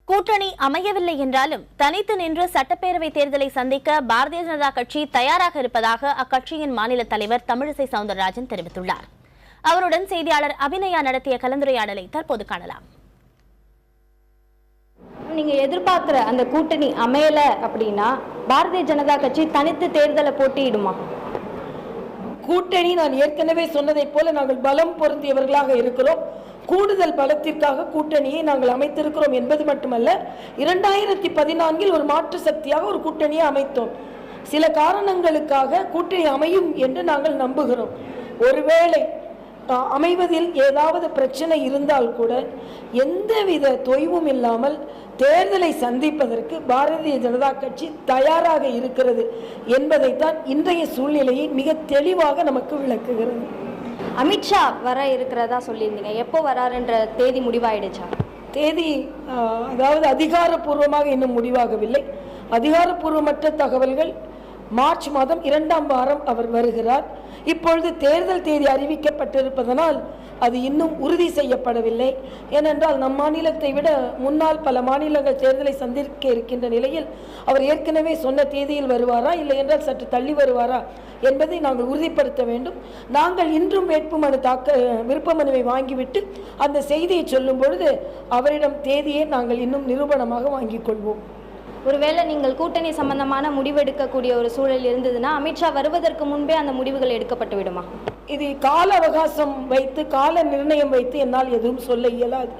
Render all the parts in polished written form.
கூட்டணி அமையவில்லை என்றாலும் தனித்து நின்று சட்டப்பேரவை தேர்தலை சந்திக்க பாரதிய ஜனதா கட்சி தயாராக இருப்பதாக அக்கட்சியின் மாநில தலைவர் தமிழிசை சவுந்தரராஜன் தெரிவித்துள்ளார். அவருடன் செய்தியாளர் அபிநயா நடத்திய கலந்துரையாடலை தற்போது காணலாம். நீங்க எதிர்பார்க்கிற அந்த கூட்டணி அமையல அப்படின்னா பாரதிய ஜனதா கட்சி தனித்து தேர்தலை போட்டியிடுமா? கூட்டணி நான் ஏற்கனவே சொன்னதை போல நாங்கள் பலம் பொருந்தியவர்களாக இருக்கிறோம். கூடுதல் பலத்திற்காக கூட்டணியை நாங்கள் அமைத்திருக்கிறோம் என்பது மட்டுமல்ல, 2014 ஒரு மாற்று சக்தியாக ஒரு கூட்டணியை அமைத்தோம். சில காரணங்களுக்காக கூட்டணி அமையும் என்று நாங்கள் நம்புகிறோம். ஒருவேளை அமைவதில் ஏதாவது பிரச்சனை இருந்தால் கூட எந்தவித தொய்வும் இல்லாமல் தேர்தலை சந்திப்பதற்கு பாரதிய ஜனதா கட்சி தயாராக இருக்கிறது என்பதைத்தான் இன்றைய சூழ்நிலையை மிக தெளிவாக நமக்கு விளக்குகிறது. அமித்ஷா வர இருக்கிறதா சொல்லியிருந்தீங்க, எப்போ வராருன்ற தேதி முடிவாயிடுச்சா? தேதி அதாவது அதிகாரப்பூர்வமாக இன்னும் முடிவாகவில்லை. அதிகாரப்பூர்வமற்ற தகவல்கள் மார்ச் மாதம் 2ஆம் வாரம் அவர் வருகிறார். இப்பொழுது தேர்தல் தேதி அறிவிக்கப்பட்டிருப்பதனால் அது இன்னும் உறுதி செய்யப்படவில்லை. ஏனென்றால் நம் மாநிலத்தை விட முன்னால் பல மாநிலங்கள் தேர்தலை சந்திக்க இருக்கின்ற நிலையில் அவர் ஏற்கனவே சொன்ன தேதியில் வருவாரா இல்லை என்றால் சற்று தள்ளி வருவாரா என்பதை நாங்கள் உறுதிப்படுத்த வேண்டும். நாங்கள் இன்றும் வேட்புமனு விருப்ப மனுவை வாங்கிவிட்டு அந்த செய்தியை சொல்லும் பொழுது அவரிடம் தேதியை நாங்கள் இன்னும் நிரூபணமாக வாங்கிக் கொள்வோம். ஒருவேளை நீங்கள் கூட்டணி சம்பந்தமான முடிவெடுக்கக்கூடிய ஒரு சூழல் இருந்ததுன்னா அமித்ஷா வருவதற்கு முன்பே அந்த முடிவுகள் எடுக்கப்பட்டு விடுமா? இது கால அவகாசம் வைத்து கால நிர்ணயம் வைத்து என்னால் எதுவும் சொல்ல இயலாது.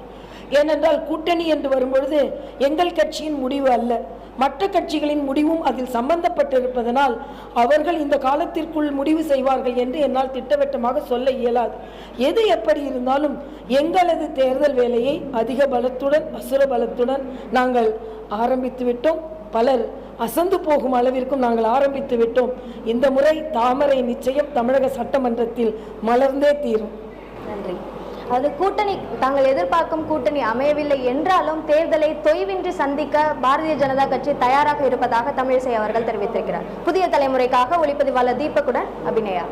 ஏனென்றால் கூட்டணி என்று வரும்பொழுது எங்கள் கட்சியின் முடிவு அல்ல, மற்ற கட்சிகளின் முடிவும் அதில் சம்பந்தப்பட்டிருப்பதனால் அவர்கள் இந்த காலத்திற்குள் முடிவு செய்வார்கள் என்று என்னால் திட்டவட்டமாக சொல்ல இயலாது. எது எப்படி இருந்தாலும் எங்களது தேர்தல் வேலையை அதிக பலத்துடன் அசுர பலத்துடன் நாங்கள் ஆரம்பித்து விட்டோம். பலர் அசந்து போகும் அளவிற்கும் நாங்கள் ஆரம்பித்து விட்டோம். இந்த முறை தாமரை நிச்சயம் தமிழக சட்டமன்றத்தில் மலர்ந்தே தீரும். நன்றி. அது கூட்டணி தாங்கள் எதிர்பார்க்கும் கூட்டணி அமையவில்லை என்றாலும் தேர்தலை தொய்வின்றி சந்திக்க பாரதிய ஜனதா கட்சி தயாராக இருப்பதாக தமிழிசை அவர்கள் தெரிவித்திருக்கிறார். புதிய தலைமுறைக்காக ஒளிப்பதிவாளர் தீபக்குடன் அபிநயா.